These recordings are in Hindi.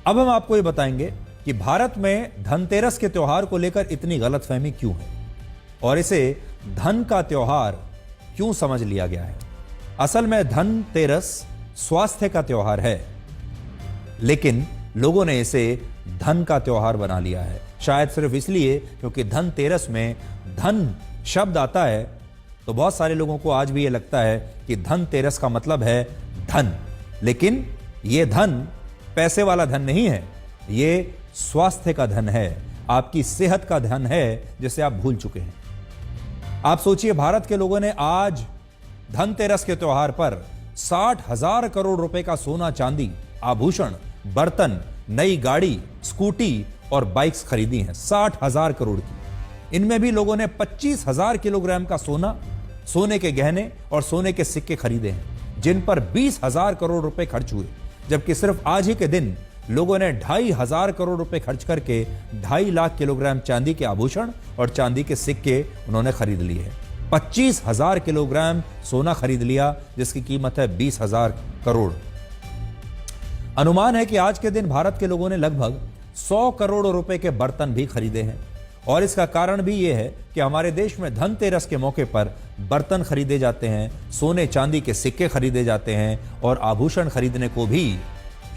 अब हम आपको ये बताएंगे कि भारत में धनतेरस के त्योहार को लेकर इतनी गलतफहमी क्यों है और इसे धन का त्योहार क्यों समझ लिया गया है। असल में धनतेरस स्वास्थ्य का त्योहार है, लेकिन लोगों ने इसे धन का त्योहार बना लिया है। शायद सिर्फ इसलिए क्योंकि धनतेरस में धन शब्द आता है, तो बहुत सारे लोगों को आज भी यह लगता है कि धनतेरस का मतलब है धन। लेकिन यह धन पैसे वाला धन नहीं है, यह स्वास्थ्य का धन है, आपकी सेहत का धन है, जिसे आप भूल चुके हैं। आप सोचिए, भारत के लोगों ने आज धनतेरस के त्योहार पर 60,000 करोड़ रुपए का सोना, चांदी, आभूषण, बर्तन, नई गाड़ी, स्कूटी और बाइक्स खरीदी हैं। 60,000 करोड़ की। इनमें भी लोगों ने 25,000 किलोग्राम का सोना, सोने के गहने और सोने के सिक्के खरीदे हैं, जिन पर 20,000 करोड़ रुपए खर्च हुए। जबकि सिर्फ आज ही के दिन लोगों ने 2,500 करोड़ रुपए खर्च करके 2.5 लाख किलोग्राम चांदी के आभूषण और चांदी के सिक्के उन्होंने खरीद लिए हैं। 25,000 किलोग्राम सोना खरीद लिया, जिसकी कीमत है 20,000 करोड़। अनुमान है कि आज के दिन भारत के लोगों ने लगभग 100 करोड़ रुपए के बर्तन भी खरीदे हैं। और इसका कारण भी यह है कि हमारे देश में धनतेरस के मौके पर बर्तन खरीदे जाते हैं, सोने चांदी के सिक्के खरीदे जाते हैं और आभूषण खरीदने को भी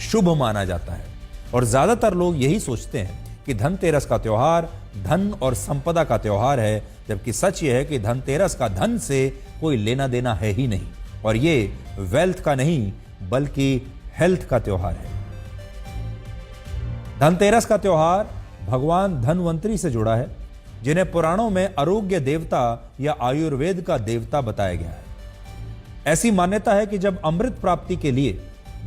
शुभ माना जाता है। और ज्यादातर लोग यही सोचते हैं कि धनतेरस का त्योहार धन और संपदा का त्योहार है, जबकि सच यह है कि धनतेरस का धन से कोई लेना देना है ही नहीं, और ये वेल्थ का नहीं बल्कि हेल्थ का त्योहार है। धनतेरस का त्योहार भगवान धनवंतरी से जुड़ा है, जिन्हें पुराणों में आरोग्य देवता या आयुर्वेद का देवता बताया गया है। ऐसी मान्यता है कि जब अमृत प्राप्ति के लिए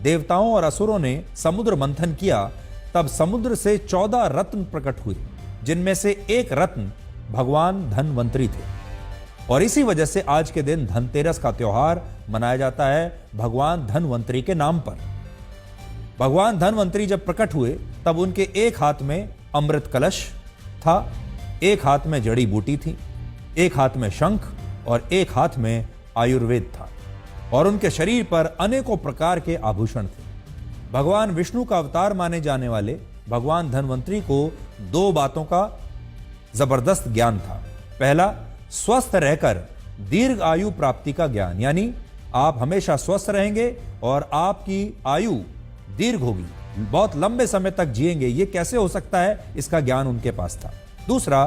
देवताओं और असुरों ने समुद्र मंथन किया, तब समुद्र से 14 रत्न प्रकट हुए, जिनमें से एक रत्न भगवान धनवंतरी थे। और इसी वजह से आज के दिन धनतेरस का त्योहार मनाया जाता है भगवान धनवंतरी के नाम पर। भगवान धनवंतरी जब प्रकट हुए, तब उनके एक हाथ में अमृत कलश था, एक हाथ में जड़ी बूटी थी, एक हाथ में शंख और एक हाथ में आयुर्वेद था, और उनके शरीर पर अनेकों प्रकार के आभूषण थे। भगवान विष्णु का अवतार माने जाने वाले भगवान धनवंतरी को 2 बातों का जबरदस्त ज्ञान था। पहला, स्वस्थ रहकर दीर्घ आयु प्राप्ति का ज्ञान, यानी आप हमेशा स्वस्थ रहेंगे और आपकी आयु दीर्घ होगी, बहुत लंबे समय तक जिएंगे। यह कैसे हो सकता है, इसका ज्ञान उनके पास था। दूसरा,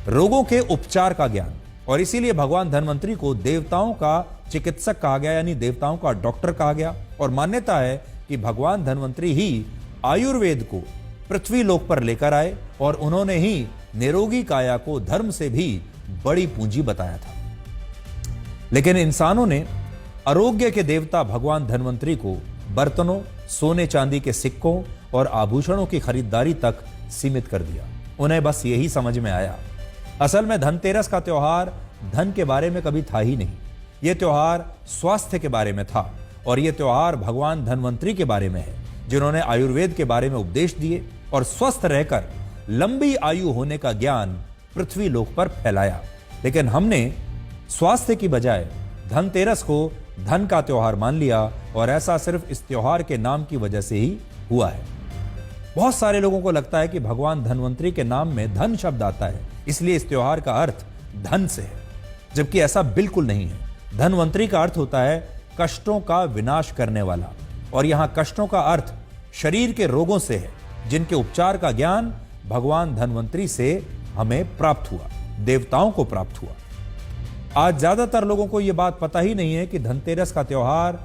रोगों के उपचार का ज्ञान, और इसीलिए भगवान धनवंतरी को देवताओं का चिकित्सक कहा गया, यानी देवताओं का डॉक्टर कहा गया। और मान्यता है कि भगवान धनवंतरी ही आयुर्वेद को पृथ्वी लोक पर लेकर आए, और उन्होंने ही निरोगी काया को धर्म से भी बड़ी पूंजी बताया था। लेकिन इंसानों ने आरोग्य के देवता भगवान धनवंतरी को बर्तनों, सोने चांदी के सिक्कों और आभूषणों की खरीदारी तक सीमित कर दिया। उन्हें बस यही समझ में आया। असल में धनतेरस का त्योहार धन के बारे में कभी था ही नहीं। यह त्योहार स्वास्थ्य के बारे में था, और यह त्योहार भगवान धनवंतरी के बारे में है, जिन्होंने आयुर्वेद के बारे में उपदेश दिए और स्वस्थ रहकर लंबी आयु होने का ज्ञान पृथ्वी लोक पर फैलाया। लेकिन हमने स्वास्थ्य की बजाय धनतेरस को धन का त्योहार मान लिया, और ऐसा सिर्फ इस त्योहार के नाम की वजह से ही हुआ है। बहुत सारे लोगों को लगता है कि भगवान धनवंतरी के नाम में धन शब्द आता है, इसलिए इस त्योहार का अर्थ धन से है, जबकि ऐसा बिल्कुल नहीं है। धनवंतरी का अर्थ होता है कष्टों का विनाश करने वाला, और यहां कष्टों का अर्थ शरीर के रोगों से है, जिनके उपचार का ज्ञान भगवान धनवंतरी से हमें प्राप्त हुआ, देवताओं को प्राप्त हुआ। आज ज्यादातर लोगों को यह बात पता ही नहीं है कि धनतेरस का त्योहार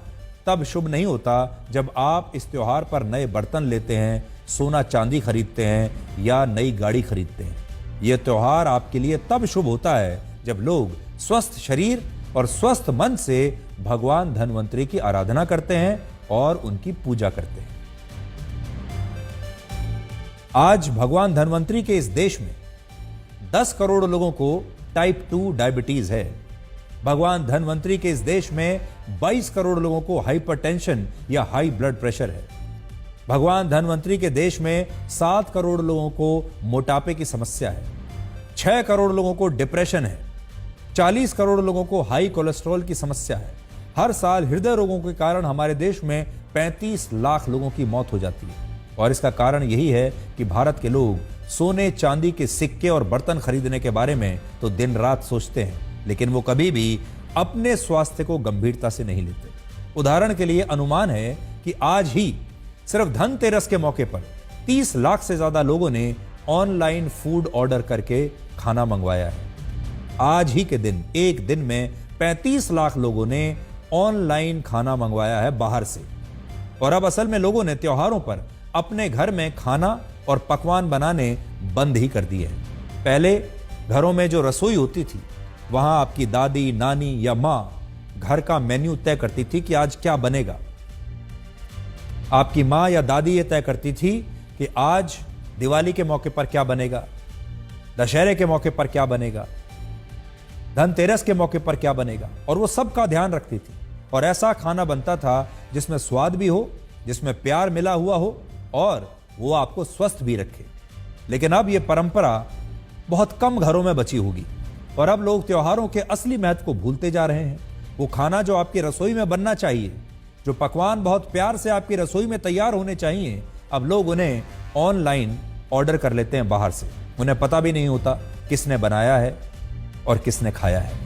तब शुभ नहीं होता जब आप इस त्योहार पर नए बर्तन लेते हैं, सोना चांदी खरीदते हैं या नई गाड़ी खरीदते हैं। यह त्योहार आपके लिए तब शुभ होता है जब लोग स्वस्थ शरीर और स्वस्थ मन से भगवान धनवंतरी की आराधना करते हैं और उनकी पूजा करते हैं। आज भगवान धनवंतरी के इस देश में 10 करोड़ लोगों को टाइप 2 डायबिटीज है। भगवान धनवंतरी के इस देश में 22 करोड़ लोगों को हाइपरटेंशन या हाई ब्लड प्रेशर है। भगवान धनवंतरी के देश में 7 करोड़ लोगों को मोटापे की समस्या है, 6 करोड़ लोगों को डिप्रेशन है, 40 करोड़ लोगों को हाई कोलेस्ट्रॉल की समस्या है। हर साल हृदय रोगों के कारण हमारे देश में 35 लाख लोगों की मौत हो जाती है। और इसका कारण यही है कि भारत के लोग सोने चांदी के सिक्के और बर्तन खरीदने के बारे में तो दिन रात सोचते हैं, लेकिन वो कभी भी अपने स्वास्थ्य को गंभीरता से नहीं लेते। उदाहरण के लिए अनुमान है कि आज ही सिर्फ धनतेरस के मौके पर 30 लाख से ज्यादा लोगों ने ऑनलाइन फूड ऑर्डर करके खाना मंगवाया है। आज ही के दिन, एक दिन में 35 लाख लोगों ने ऑनलाइन खाना मंगवाया है बाहर से। और अब असल में लोगों ने त्योहारों पर अपने घर में खाना और पकवान बनाने बंद ही कर दिए हैं। पहले घरों में जो रसोई होती थी, वहां आपकी दादी, नानी या मां घर का मेन्यू तय करती थी कि आज क्या बनेगा। आपकी मां या दादी ये तय करती थी कि आज दिवाली के मौके पर क्या बनेगा, दशहरे के मौके पर क्या बनेगा, धनतेरस के मौके पर क्या बनेगा, और वो सबका ध्यान रखती थी। और ऐसा खाना बनता था जिसमें स्वाद भी हो, जिसमें प्यार मिला हुआ हो और वो आपको स्वस्थ भी रखे। लेकिन अब ये परंपरा बहुत कम घरों में बची होगी और अब लोग त्योहारों के असली महत्व को भूलते जा रहे हैं। वो खाना जो आपकी रसोई में बनना चाहिए, जो पकवान बहुत प्यार से आपकी रसोई में तैयार होने चाहिए, अब लोग उन्हें ऑनलाइन ऑर्डर कर लेते हैं बाहर से। उन्हें पता भी नहीं होता किसने बनाया है और किसने खाया है।